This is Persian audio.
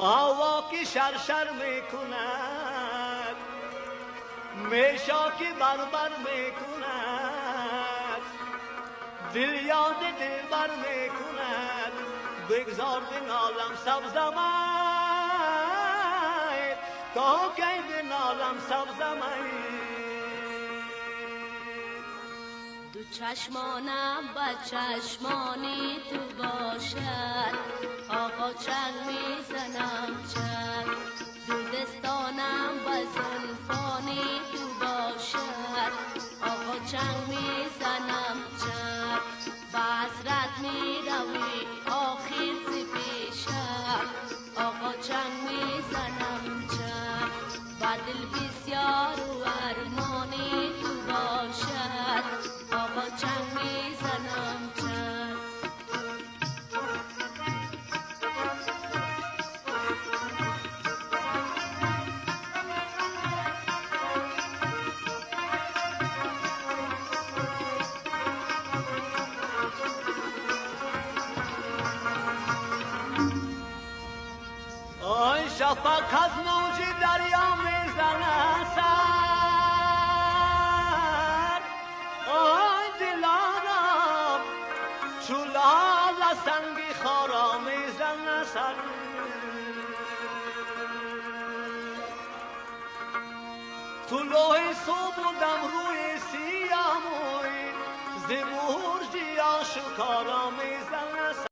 هوا که شرشر میکند میشا که بربر میکند دل یاد دلبر میکند بگذار بنالم سبزمای تا کی بنالم سبزمای دو چشمانم با چشمانی تو باشد آقا چنگ میزنم چنگ دو دستانم با زلفانی تو باشد آقا چنگ میزنم چنگ با حسرت میروی آخر ز پیشم آقا چنگ میزنم چنگ با دل بسیار و ارمانی تو باشد آقا چنگ میزنم چنگ آی شفق از موج دریا میزنه سر آی دلانم چولال سنگی خارا میزنه سر تو لوح صبح بودم روی سیاه موی زبور جیا شکارا میزنه سر